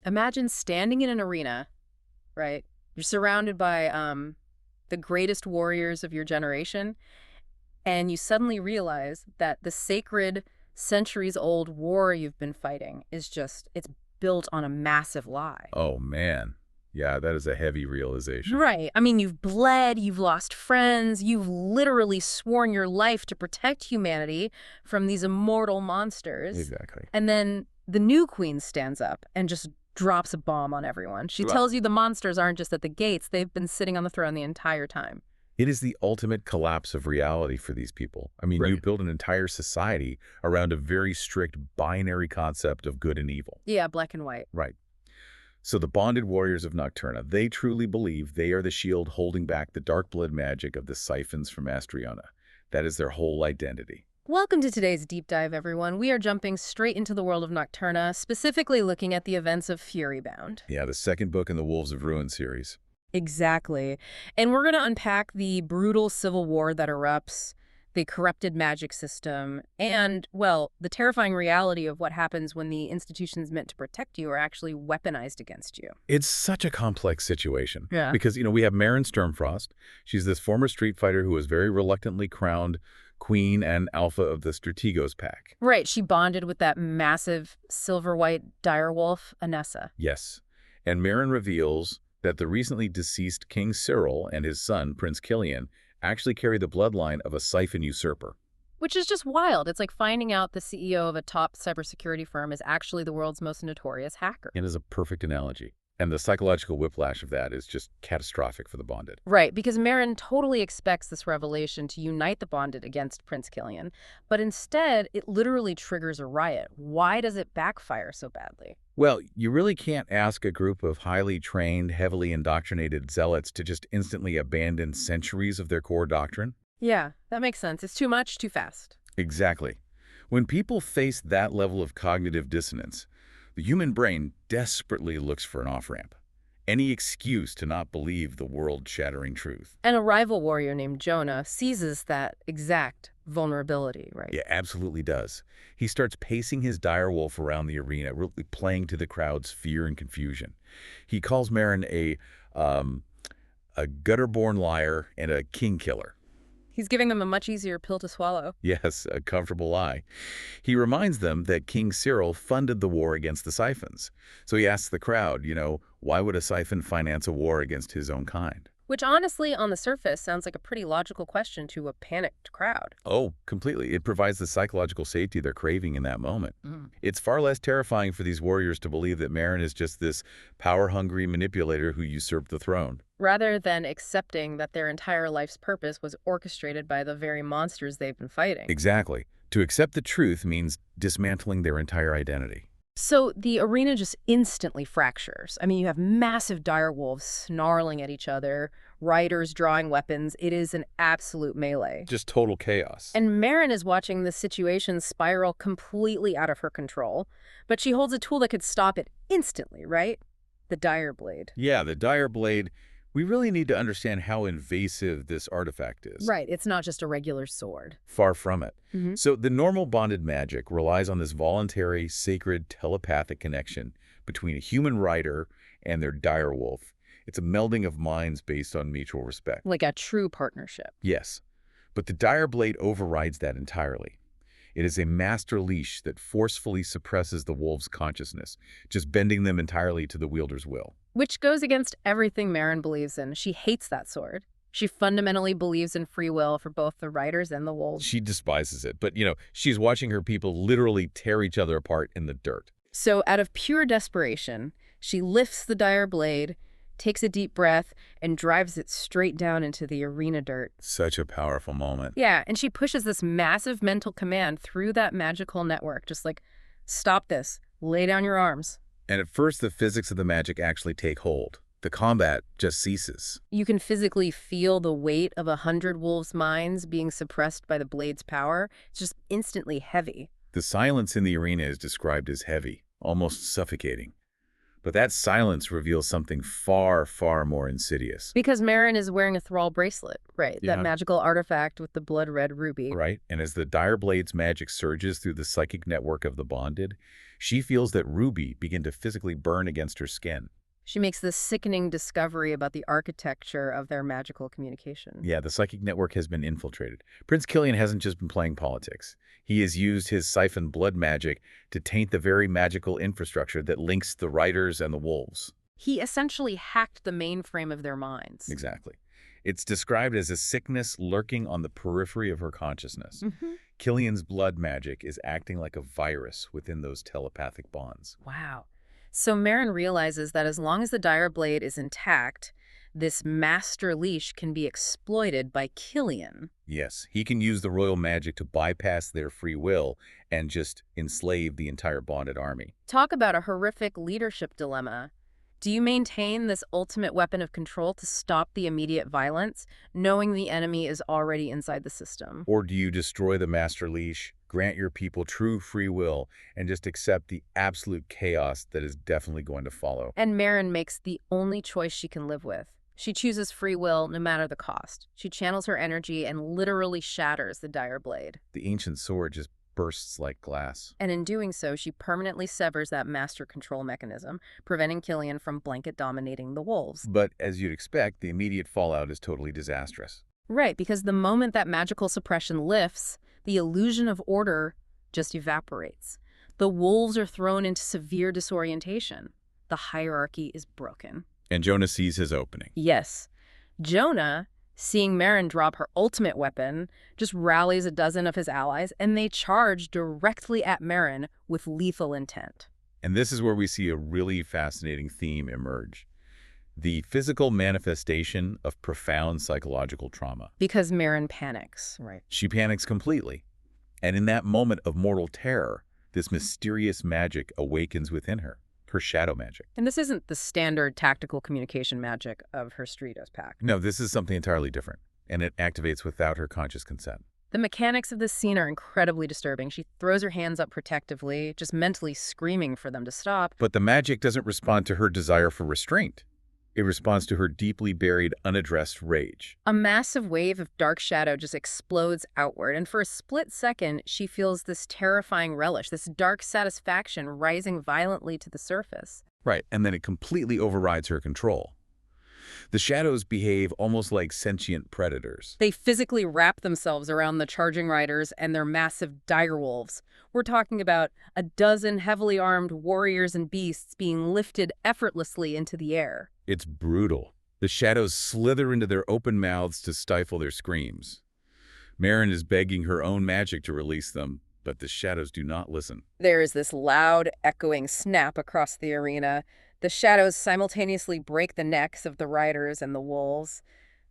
Imagine standing in an arena, right? You're surrounded by the greatest warriors of your generation, and you suddenly realize that the sacred, centuries-old war you've been fighting is it's built on a massive lie. Oh, man. Yeah, that is a heavy realization. Right. I mean, you've bled, you've lost friends, you've literally sworn your life to protect humanity from these immortal monsters. Exactly. And then the new queen stands up and just drops a bomb on everyone. She Right. tells you the monsters aren't just at the gates, they've been sitting on the throne the entire time. It is the ultimate collapse of reality for these people. I mean, you Right. build an entire society around a very strict binary concept of good and evil. Yeah, black and white. Right. So the bonded warriors of Nocturna, they truly believe they are the shield holding back the dark blood magic of the siphons from Astriona. That is their whole identity. Welcome to today's deep dive, everyone. We are jumping straight into the world of Nocturna, specifically looking at the events of Furybound. Yeah, the second book in the Wolves of Ruin series. Exactly. And we're going to unpack the brutal civil war that erupts, the corrupted magic system, and, well, the terrifying reality of what happens when the institutions meant to protect you are actually weaponized against you. It's such a complex situation. Yeah. Because, we have Maren Sturmfrost. She's this former street fighter who was very reluctantly crowned queen and alpha of the Strategos pack. Right. She bonded with that massive silver-white direwolf, Anessa. Yes. And Maren reveals that the recently deceased King Cyril and his son, Prince Killian, actually carry the bloodline of a siphon usurper. Which is just wild. It's like finding out the CEO of a top cybersecurity firm is actually the world's most notorious hacker. It is a perfect analogy. And the psychological whiplash of that is just catastrophic for the bonded. Right, because Maren totally expects this revelation to unite the bonded against Prince Killian, but instead, it literally triggers a riot. Why does it backfire so badly? Well, you really can't ask a group of highly trained, heavily indoctrinated zealots to just instantly abandon centuries of their core doctrine. Yeah, that makes sense. It's too much, too fast. Exactly. When people face that level of cognitive dissonance, the human brain desperately looks for an off-ramp. Any excuse to not believe the world-shattering truth. And a rival warrior named Jonah seizes that exact vulnerability, right? Yeah, absolutely does. He starts pacing his direwolf around the arena, really playing to the crowd's fear and confusion. He calls Maren a gutter-born liar and a king killer. He's giving them a much easier pill to swallow. Yes, a comfortable lie. He reminds them that King Cyril funded the war against the siphons. So he asks the crowd, why would a siphon finance a war against his own kind? Which honestly, on the surface, sounds like a pretty logical question to a panicked crowd. Oh, completely. It provides the psychological safety they're craving in that moment. Mm. It's far less terrifying for these warriors to believe that Maren is just this power-hungry manipulator who usurped the throne. Rather than accepting that their entire life's purpose was orchestrated by the very monsters they've been fighting. Exactly. To accept the truth means dismantling their entire identity. So the arena just instantly fractures. I mean, you have massive direwolves snarling at each other, riders drawing weapons. It is an absolute melee. Just total chaos. And Maren is watching the situation spiral completely out of her control, but she holds a tool that could stop it instantly, right? The dire blade. Yeah, the dire blade. We really need to understand how invasive this artifact is. Right, it's not just a regular sword. Far from it. Mm-hmm. So the normal bonded magic relies on this voluntary, sacred, telepathic connection between a human rider and their direwolf. It's a melding of minds based on mutual respect. Like a true partnership. Yes, but the dire blade overrides that entirely. It is a master leash that forcefully suppresses the wolf's consciousness, just bending them entirely to the wielder's will. Which goes against everything Maren believes in. She hates that sword. She fundamentally believes in free will for both the riders and the wolves. She despises it, but, she's watching her people literally tear each other apart in the dirt. So out of pure desperation, she lifts the dire blade, takes a deep breath, and drives it straight down into the arena dirt. Such a powerful moment. Yeah, and she pushes this massive mental command through that magical network, just like, stop this, lay down your arms. And at first, the physics of the magic actually take hold. The combat just ceases. You can physically feel the weight of 100 wolves' minds being suppressed by the blade's power. It's just instantly heavy. The silence in the arena is described as heavy, almost suffocating. But that silence reveals something far, far more insidious. Because Maren is wearing a thrall bracelet, right? Yeah. That magical artifact with the blood-red ruby. Right? And as the dire blade's magic surges through the psychic network of the bonded, She feels that Ruby begin to physically burn against her skin. She makes this sickening discovery about the architecture of their magical communication. Yeah, the psychic network has been infiltrated. Prince Killian hasn't just been playing politics. He has used his siphon blood magic to taint the very magical infrastructure that links the riders and the wolves. He essentially hacked the mainframe of their minds. Exactly. It's described as a sickness lurking on the periphery of her consciousness. Killian's blood magic is acting like a virus within those telepathic bonds. Wow. So Marin realizes that as long as the dire blade is intact, this master leash can be exploited by Killian. Yes, he can use the royal magic to bypass their free will and just enslave the entire bonded army. Talk about a horrific leadership dilemma. Do you maintain this ultimate weapon of control to stop the immediate violence, knowing the enemy is already inside the system? Or do you destroy the master leash, grant your people true free will, and just accept the absolute chaos that is definitely going to follow? And Marin makes the only choice she can live with. She chooses free will no matter the cost. She channels her energy and literally shatters the dire blade. The ancient sword just bursts like glass. And in doing so, she permanently severs that master control mechanism, preventing Killian from blanket dominating the wolves. But as you'd expect, the immediate fallout is totally disastrous. Right, because the moment that magical suppression lifts, the illusion of order just evaporates. The wolves are thrown into severe disorientation. The hierarchy is broken. And Jonah sees his opening. Yes. Jonah, seeing Marin drop her ultimate weapon, just rallies a dozen of his allies, and they charge directly at Marin with lethal intent. And this is where we see a really fascinating theme emerge. The physical manifestation of profound psychological trauma. Because Marin panics. Right. She panics completely. And in that moment of mortal terror, this mysterious magic awakens within her. Her shadow magic. And this isn't the standard tactical communication magic of her Streetos pack. No, this is something entirely different, and it activates without her conscious consent. The mechanics of this scene are incredibly disturbing. She throws her hands up protectively, just mentally screaming for them to stop. But the magic doesn't respond to her desire for restraint. It responds to her deeply buried, unaddressed rage. A massive wave of dark shadow just explodes outward, and for a split second, she feels this terrifying relish, this dark satisfaction rising violently to the surface. Right, and then it completely overrides her control. The shadows behave almost like sentient predators. They physically wrap themselves around the charging riders and their massive direwolves. We're talking about a dozen heavily armed warriors and beasts being lifted effortlessly into the air. It's brutal. The shadows slither into their open mouths to stifle their screams. Marin is begging her own magic to release them, but the shadows do not listen. There is this loud, echoing snap across the arena. The shadows simultaneously break the necks of the riders and the wolves.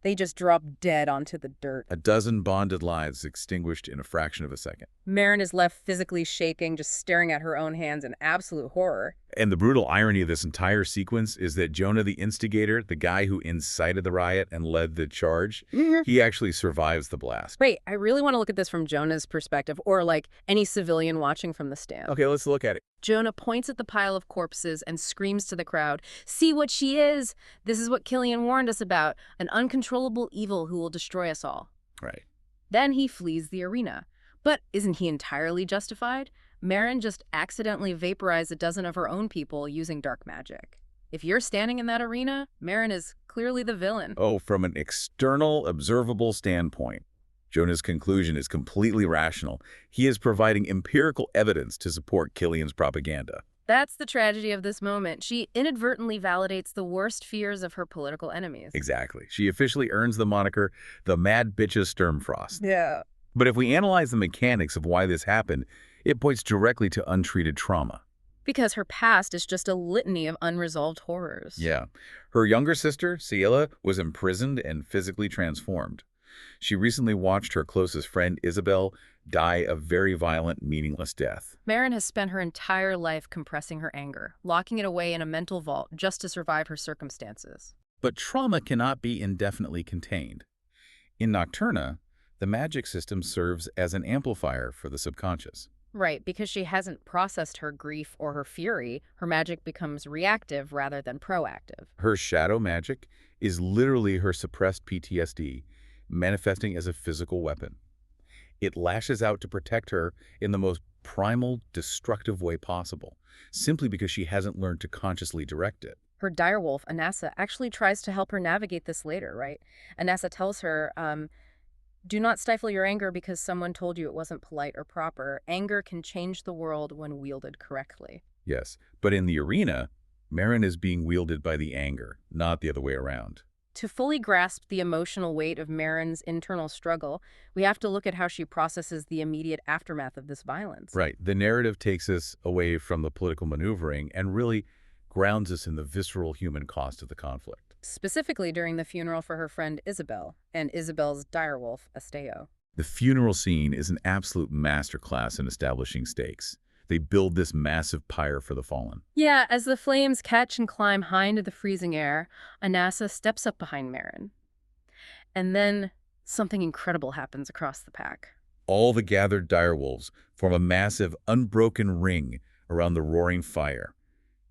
They just drop dead onto the dirt. A dozen bonded lives extinguished in a fraction of a second. Marin is left physically shaking, just staring at her own hands in absolute horror. And the brutal irony of this entire sequence is that Jonah, the instigator, the guy who incited the riot and led the charge, he actually survives the blast. Wait, I really want to look at this from Jonah's perspective, or like any civilian watching from the stand. Okay, let's look at it. Jonah points at the pile of corpses and screams to the crowd, "See what she is! This is what Killian warned us about, an uncontrollable evil who will destroy us all." Right. Then he flees the arena. But isn't he entirely justified? Marin just accidentally vaporized a dozen of her own people using dark magic. If you're standing in that arena, Marin is clearly the villain. Oh, from an external, observable standpoint, Jonah's conclusion is completely rational. He is providing empirical evidence to support Killian's propaganda. That's the tragedy of this moment. She inadvertently validates the worst fears of her political enemies. Exactly. She officially earns the moniker, the Mad Bitch of Sturmfrost. Yeah. But if we analyze the mechanics of why this happened, it points directly to untreated trauma. Because her past is just a litany of unresolved horrors. Yeah. Her younger sister, Ciela, was imprisoned and physically transformed. She recently watched her closest friend, Isabel, die a very violent, meaningless death. Marin has spent her entire life compressing her anger, locking it away in a mental vault just to survive her circumstances. But trauma cannot be indefinitely contained. In Nocturna, the magic system serves as an amplifier for the subconscious. Right, because she hasn't processed her grief or her fury, her magic becomes reactive rather than proactive. Her shadow magic is literally her suppressed PTSD, manifesting as a physical weapon. It lashes out to protect her in the most primal, destructive way possible, simply because she hasn't learned to consciously direct it. Her direwolf, Anassa, actually tries to help her navigate this later, right? Anassa tells her, do not stifle your anger because someone told you it wasn't polite or proper. Anger can change the world when wielded correctly. Yes, but in the arena, Marin is being wielded by the anger, not the other way around. To fully grasp the emotional weight of Marin's internal struggle, we have to look at how she processes the immediate aftermath of this violence. Right. The narrative takes us away from the political maneuvering and really grounds us in the visceral human cost of the conflict. Specifically during the funeral for her friend Isabel and Isabel's direwolf, Esteo. The funeral scene is an absolute masterclass in establishing stakes. They build this massive pyre for the fallen. Yeah, as the flames catch and climb high into the freezing air, Anassa steps up behind Marin. And then something incredible happens across the pack. All the gathered direwolves form a massive, unbroken ring around the roaring fire.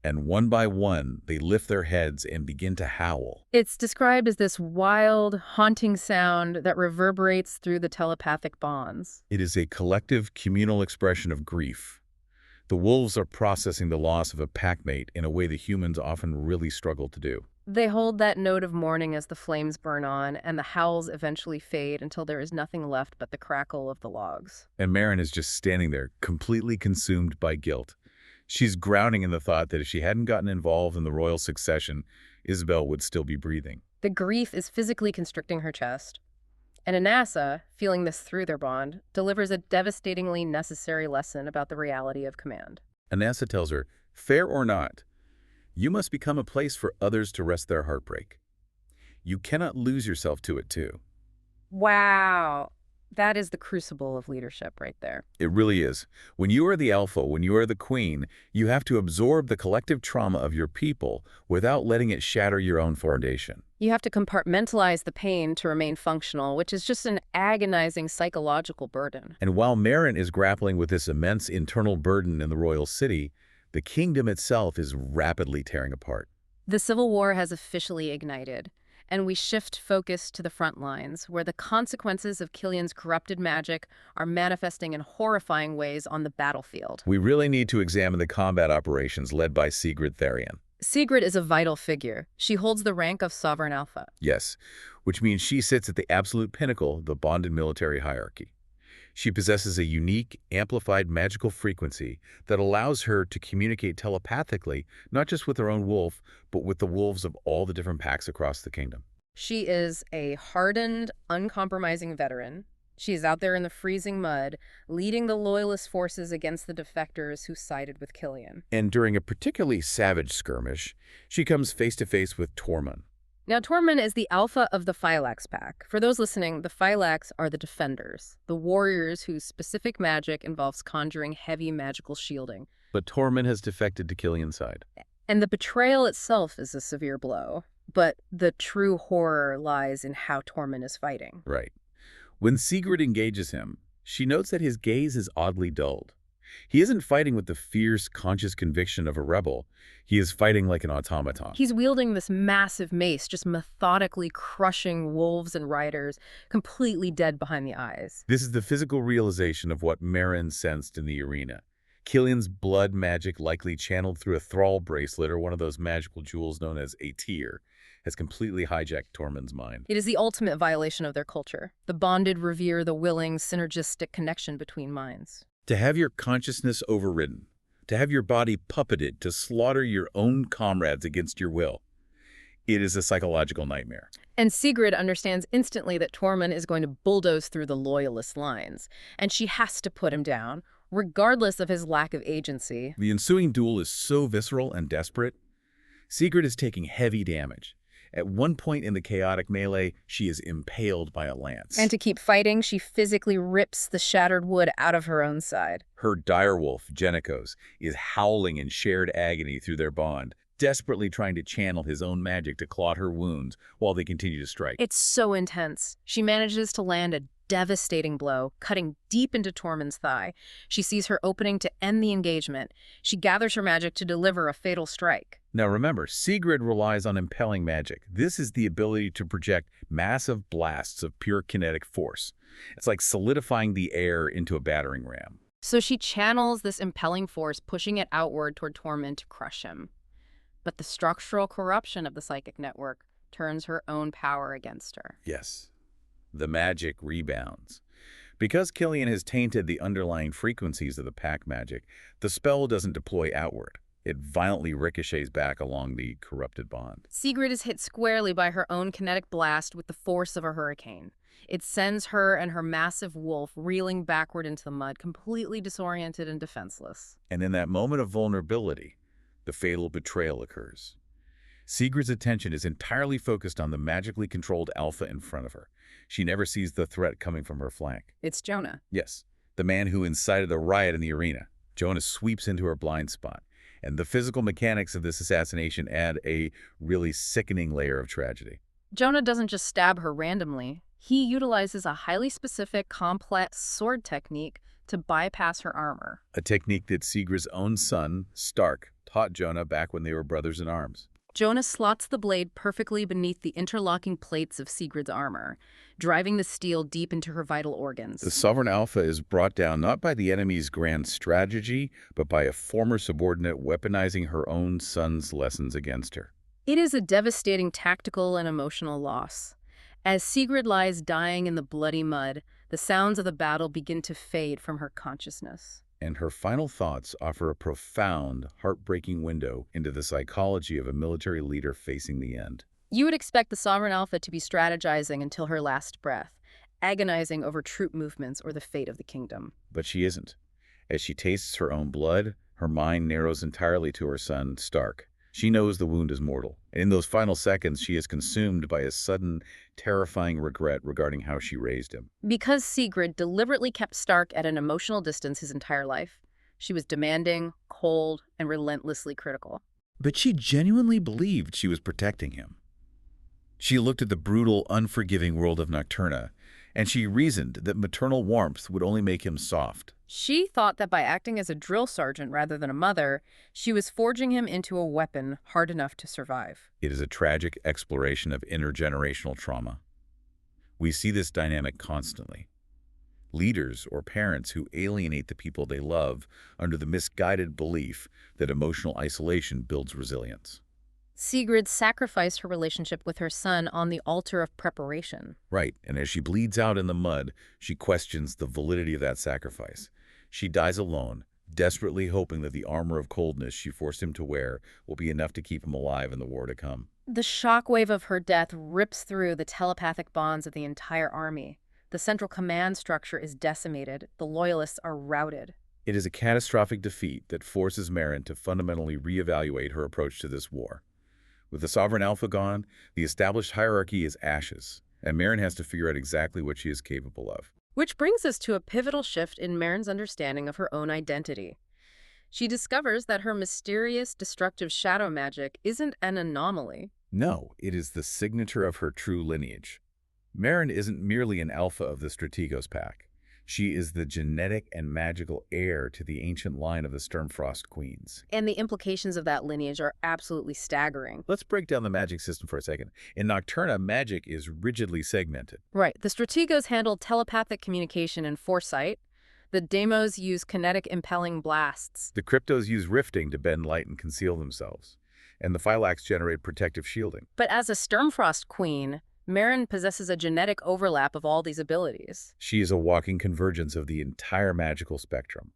And one by one, they lift their heads and begin to howl. It's described as this wild, haunting sound that reverberates through the telepathic bonds. It is a collective, communal expression of grief. The wolves are processing the loss of a packmate in a way that humans often really struggle to do. They hold that note of mourning as the flames burn on, and the howls eventually fade until there is nothing left but the crackle of the logs. And Marin is just standing there, completely consumed by guilt. She's drowning in the thought that if she hadn't gotten involved in the royal succession, Isabel would still be breathing. The grief is physically constricting her chest. And Anassa, feeling this through their bond, delivers a devastatingly necessary lesson about the reality of command. Anassa tells her, fair or not, you must become a place for others to rest their heartbreak. You cannot lose yourself to it too. Wow. That is the crucible of leadership right there. It really is. When you are the alpha, when you are the queen, you have to absorb the collective trauma of your people without letting it shatter your own foundation. You have to compartmentalize the pain to remain functional, which is just an agonizing psychological burden. And while Marin is grappling with this immense internal burden in the royal city, the kingdom itself is rapidly tearing apart. The Civil War has officially ignited, and we shift focus to the front lines, where the consequences of Killian's corrupted magic are manifesting in horrifying ways on the battlefield. We really need to examine the combat operations led by Sigrid Therian. Sigrid is a vital figure. She holds the rank of Sovereign Alpha. Yes, which means she sits at the absolute pinnacle of the bonded military hierarchy. She possesses a unique, amplified magical frequency that allows her to communicate telepathically, not just with her own wolf, but with the wolves of all the different packs across the kingdom. She is a hardened, uncompromising veteran. She is out there in the freezing mud, leading the loyalist forces against the defectors who sided with Killian. And during a particularly savage skirmish, she comes face-to-face with Tormund. Now, Tormund is the alpha of the Phylax pack. For those listening, the Phylax are the defenders, the warriors whose specific magic involves conjuring heavy magical shielding. But Tormund has defected to Killian's side. And the betrayal itself is a severe blow. But the true horror lies in how Tormund is fighting. Right. When Sigrid engages him, she notes that his gaze is oddly dulled. He isn't fighting with the fierce, conscious conviction of a rebel. He is fighting like an automaton. He's wielding this massive mace, just methodically crushing wolves and riders, completely dead behind the eyes. This is the physical realization of what Marin sensed in the arena. Killian's blood magic, likely channeled through a thrall bracelet or one of those magical jewels known as a tear, has completely hijacked Tormund's mind. It is the ultimate violation of their culture. The bonded revere the willing, synergistic connection between minds. To have your consciousness overridden, to have your body puppeted to slaughter your own comrades against your will, it is a psychological nightmare. And Sigrid understands instantly that Tormund is going to bulldoze through the loyalist lines, and she has to put him down, regardless of his lack of agency. The ensuing duel is so visceral and desperate. Sigrid is taking heavy damage. At one point in the chaotic melee, she is impaled by a lance. And to keep fighting, she physically rips the shattered wood out of her own side. Her direwolf, Genikos, is howling in shared agony through their bond, desperately trying to channel his own magic to clot her wounds while they continue to strike. It's so intense. She manages to land a devastating blow, cutting deep into Tormund's thigh. She sees her opening to end the engagement. She gathers her magic to deliver a fatal strike. Now remember, Sigrid relies on impelling magic. This is the ability to project massive blasts of pure kinetic force. It's like solidifying the air into a battering ram. So she channels this impelling force, pushing it outward toward Tormund to crush him. But the structural corruption of the psychic network turns her own power against her. Yes, the magic rebounds. Because Killian has tainted the underlying frequencies of the pack magic, the spell doesn't deploy outward. It violently ricochets back along the corrupted bond. Sigrid is hit squarely by her own kinetic blast with the force of a hurricane. It sends her and her massive wolf reeling backward into the mud, completely disoriented and defenseless. And in that moment of vulnerability, the fatal betrayal occurs. Sigrid's attention is entirely focused on the magically controlled alpha in front of her. She never sees the threat coming from her flank. It's Jonah. Yes, the man who incited the riot in the arena. Jonah sweeps into her blind spot, and the physical mechanics of this assassination add a really sickening layer of tragedy. Jonah doesn't just stab her randomly. He utilizes a highly specific, complex sword technique to bypass her armor. A technique that Sigrid's own son, Stark, taught Jonah back when they were brothers in arms. Jonah slots the blade perfectly beneath the interlocking plates of Sigrid's armor, driving the steel deep into her vital organs. The Sovereign Alpha is brought down not by the enemy's grand strategy, but by a former subordinate weaponizing her own son's lessons against her. It is a devastating tactical and emotional loss. As Sigrid lies dying in the bloody mud, the sounds of the battle begin to fade from her consciousness. And her final thoughts offer a profound, heartbreaking window into the psychology of a military leader facing the end. You would expect the Sovereign Alpha to be strategizing until her last breath, agonizing over troop movements or the fate of the kingdom. But she isn't. As she tastes her own blood, her mind narrows entirely to her son, Stark. She knows the wound is mortal, and in those final seconds she is consumed by a sudden, terrifying regret regarding how she raised him. Because Sigrid deliberately kept Stark at an emotional distance his entire life, she was demanding, cold, and relentlessly critical. But she genuinely believed she was protecting him. She looked at the brutal, unforgiving world of Nocturna, and she reasoned that maternal warmth would only make him soft. She thought that by acting as a drill sergeant rather than a mother, she was forging him into a weapon hard enough to survive. It is a tragic exploration of intergenerational trauma. We see this dynamic constantly. Leaders or parents who alienate the people they love under the misguided belief that emotional isolation builds resilience. Sigrid sacrificed her relationship with her son on the altar of preparation. Right, and as she bleeds out in the mud, she questions the validity of that sacrifice. She dies alone, desperately hoping that the armor of coldness she forced him to wear will be enough to keep him alive in the war to come. The shockwave of her death rips through the telepathic bonds of the entire army. The central command structure is decimated. The loyalists are routed. It is a catastrophic defeat that forces Meryn to fundamentally reevaluate her approach to this war. With the Sovereign Alpha gone, the established hierarchy is ashes, and Meryn has to figure out exactly what she is capable of. Which brings us to a pivotal shift in Meryn's understanding of her own identity. She discovers that her mysterious, destructive shadow magic isn't an anomaly. No, it is the signature of her true lineage. Meryn isn't merely an alpha of the Strategos pack. She is the genetic and magical heir to the ancient line of the Sturmfrost queens. And the implications of that lineage are absolutely staggering. Let's break down the magic system for a second. In Nocturna, magic is rigidly segmented. Right. The Strategos handle telepathic communication and foresight. The Deimos use kinetic impelling blasts. The Cryptos use rifting to bend light and conceal themselves. And the Phylax generate protective shielding. But as a Sturmfrost queen, Meryn possesses a genetic overlap of all these abilities. She is a walking convergence of the entire magical spectrum.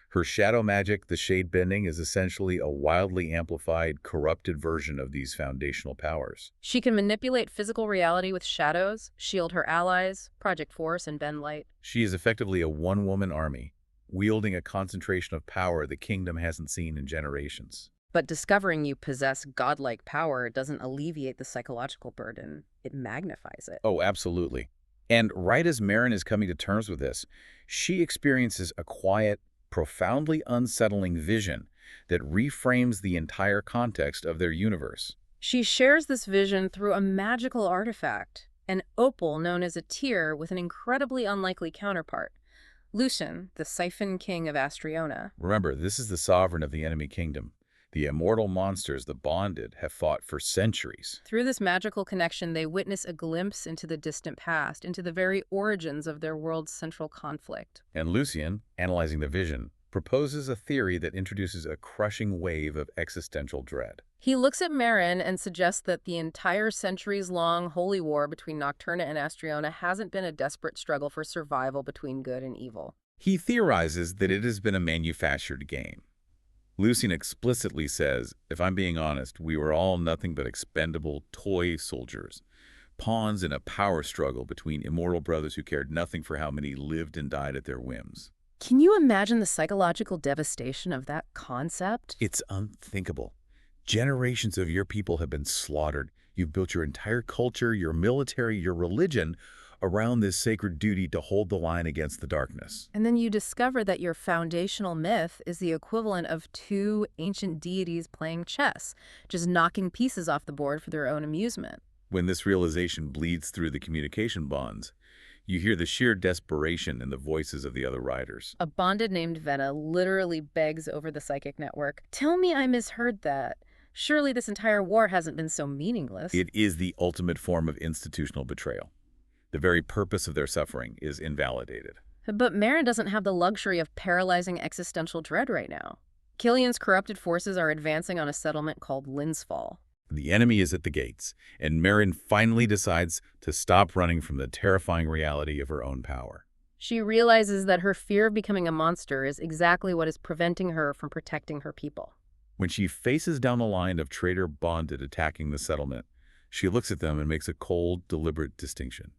Her shadow magic, the shade bending, is essentially a wildly amplified, corrupted version of these foundational powers. She can manipulate physical reality with shadows, shield her allies, project force, and bend light. She is effectively a one-woman army, wielding a concentration of power the kingdom hasn't seen in generations. But discovering you possess godlike power doesn't alleviate the psychological burden. It magnifies it. Oh, absolutely. And right as Meryn is coming to terms with this, she experiences a quiet, profoundly unsettling vision that reframes the entire context of their universe. She shares this vision through a magical artifact, an opal known as a tear with an incredibly unlikely counterpart, Lucian, the Siphon King of Astriona. Remember, this is the sovereign of the enemy kingdom. The immortal monsters, the bonded, have fought for centuries. Through this magical connection, they witness a glimpse into the distant past, into the very origins of their world's central conflict. And Lucian, analyzing the vision, proposes a theory that introduces a crushing wave of existential dread. He looks at Marin and suggests that the entire centuries-long holy war between Nocturna and Astriona hasn't been a desperate struggle for survival between good and evil. He theorizes that it has been a manufactured game. Lucian explicitly says, if I'm being honest, we were all nothing but expendable toy soldiers, pawns in a power struggle between immortal brothers who cared nothing for how many lived and died at their whims. Can you imagine the psychological devastation of that concept? It's unthinkable. Generations of your people have been slaughtered. You've built your entire culture, your military, your religion around this sacred duty to hold the line against the darkness. And then you discover that your foundational myth is the equivalent of two ancient deities playing chess, just knocking pieces off the board for their own amusement. When this realization bleeds through the communication bonds, you hear the sheer desperation in the voices of the other riders. A bonded named Vena literally begs over the psychic network, "Tell me I misheard that. Surely this entire war hasn't been so meaningless." It is the ultimate form of institutional betrayal. The very purpose of their suffering is invalidated. But Marin doesn't have the luxury of paralyzing existential dread right now. Killian's corrupted forces are advancing on a settlement called Linsfall. The enemy is at the gates, and Marin finally decides to stop running from the terrifying reality of her own power. She realizes that her fear of becoming a monster is exactly what is preventing her from protecting her people. When she faces down the line of traitor bonded attacking the settlement, she looks at them and makes a cold, deliberate distinction.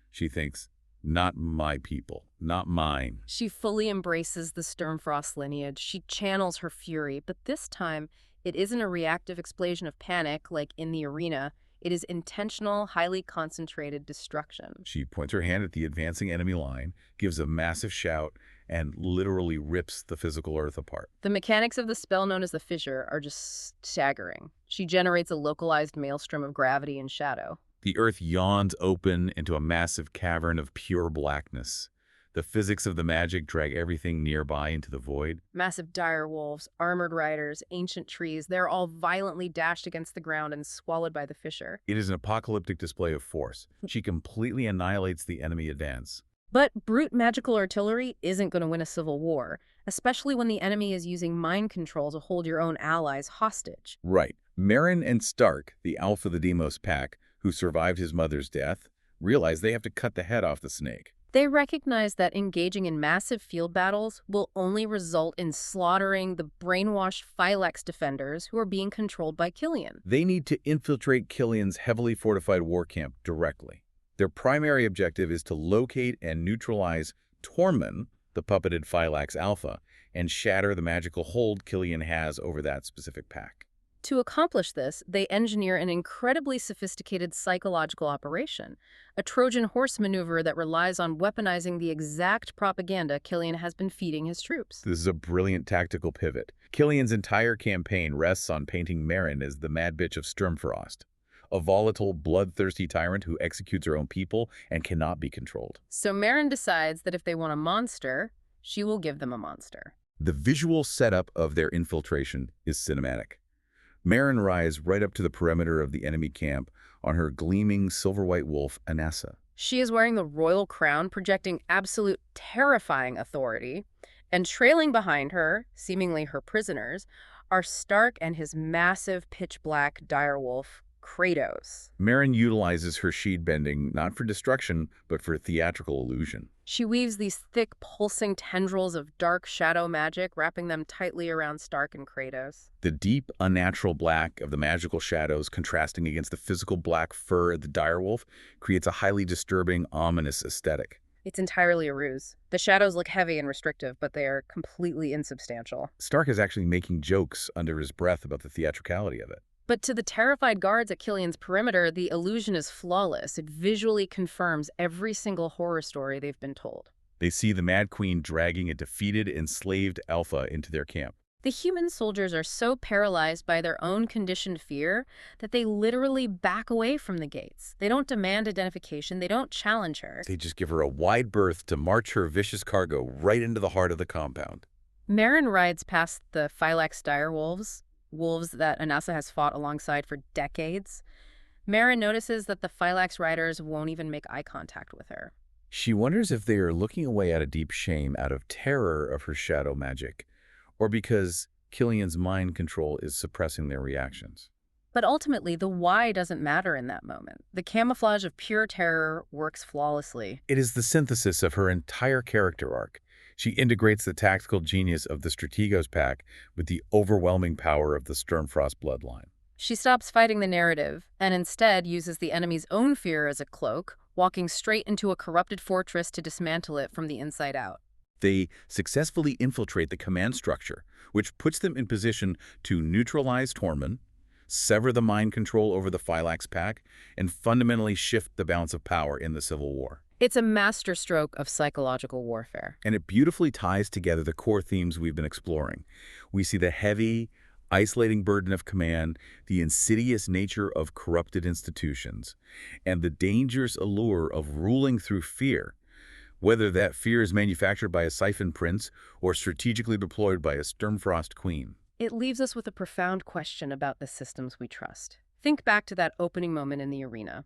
She thinks, not my people, not mine. She fully embraces the Sturmfrost lineage. She channels her fury, but this time it isn't a reactive explosion of panic like in the arena. It is intentional, highly concentrated destruction. She points her hand at the advancing enemy line, gives a massive shout, and literally rips the physical earth apart. The mechanics of the spell known as the Fissure are just staggering. She generates a localized maelstrom of gravity and shadow. The earth yawns open into a massive cavern of pure blackness. The physics of the magic drag everything nearby into the void. Massive dire wolves, armored riders, ancient trees, they're all violently dashed against the ground and swallowed by the fissure. It is an apocalyptic display of force. She completely annihilates the enemy advance. But brute magical artillery isn't going to win a civil war, especially when the enemy is using mind control to hold your own allies hostage. Right. Marin and Stark, the Alpha the Demos pack, who survived his mother's death, realize they have to cut the head off the snake. They recognize that engaging in massive field battles will only result in slaughtering the brainwashed Phylax defenders who are being controlled by Killian. They need to infiltrate Killian's heavily fortified war camp directly. Their primary objective is to locate and neutralize Tormund, the puppeted Phylax Alpha, and shatter the magical hold Killian has over that specific pack. To accomplish this, they engineer an incredibly sophisticated psychological operation, a Trojan horse maneuver that relies on weaponizing the exact propaganda Killian has been feeding his troops. This is a brilliant tactical pivot. Killian's entire campaign rests on painting Marin as the mad bitch of Sturmfrost, a volatile, bloodthirsty tyrant who executes her own people and cannot be controlled. So Marin decides that if they want a monster, she will give them a monster. The visual setup of their infiltration is cinematic. Marin rides right up to the perimeter of the enemy camp on her gleaming silver-white wolf, Anessa. She is wearing the royal crown, projecting absolute terrifying authority, and trailing behind her, seemingly her prisoners, are Stark and his massive pitch-black direwolf, Kratos. Marin utilizes her sheet bending not for destruction, but for theatrical illusion. She weaves these thick, pulsing tendrils of dark shadow magic, wrapping them tightly around Stark and Kratos. The deep, unnatural black of the magical shadows contrasting against the physical black fur of the direwolf creates a highly disturbing, ominous aesthetic. It's entirely a ruse. The shadows look heavy and restrictive, but they are completely insubstantial. Stark is actually making jokes under his breath about the theatricality of it. But to the terrified guards at Killian's perimeter, the illusion is flawless. It visually confirms every single horror story they've been told. They see the Mad Queen dragging a defeated, enslaved Alpha into their camp. The human soldiers are so paralyzed by their own conditioned fear that they literally back away from the gates. They don't demand identification. They don't challenge her. They just give her a wide berth to march her vicious cargo right into the heart of the compound. Marin rides past the Phylax direwolves, wolves that Anasa has fought alongside for decades. Marin notices that the Phylax riders won't even make eye contact with her. She wonders if they are looking away out of deep shame out of terror of her shadow magic, or because Killian's mind control is suppressing their reactions. But ultimately, the why doesn't matter in that moment. The camouflage of pure terror works flawlessly. It is the synthesis of her entire character arc. She integrates the tactical genius of the Strategos pack with the overwhelming power of the Sturmfrost bloodline. She stops fighting the narrative and instead uses the enemy's own fear as a cloak, walking straight into a corrupted fortress to dismantle it from the inside out. They successfully infiltrate the command structure, which puts them in position to neutralize Tormund, sever the mind control over the Phylax pack, and fundamentally shift the balance of power in the Civil War. It's a masterstroke of psychological warfare. And it beautifully ties together the core themes we've been exploring. We see the heavy, isolating burden of command, the insidious nature of corrupted institutions, and the dangerous allure of ruling through fear, whether that fear is manufactured by a siphon prince or strategically deployed by a Sturmfrost queen. It leaves us with a profound question about the systems we trust. Think back to that opening moment in the arena.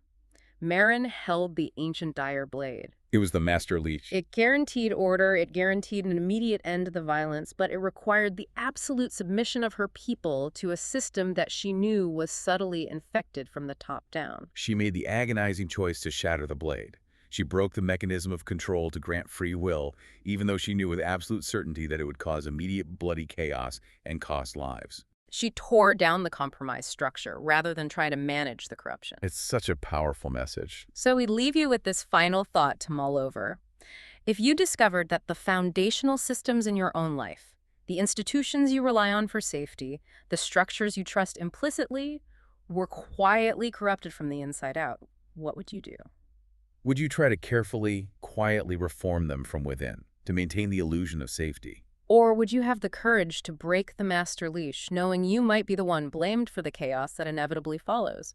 Marin held the ancient dire blade. It was the master leech. It guaranteed order, it guaranteed an immediate end to the violence, but it required the absolute submission of her people to a system that she knew was subtly infected from the top down. She made the agonizing choice to shatter the blade. She broke the mechanism of control to grant free will, even though she knew with absolute certainty that it would cause immediate bloody chaos and cost lives. She tore down the compromised structure rather than try to manage the corruption. It's such a powerful message. So we leave you with this final thought to mull over. If you discovered that the foundational systems in your own life, the institutions you rely on for safety, the structures you trust implicitly, were quietly corrupted from the inside out, what would you do? Would you try to carefully, quietly reform them from within to maintain the illusion of safety? Or would you have the courage to break the master leash, knowing you might be the one blamed for the chaos that inevitably follows?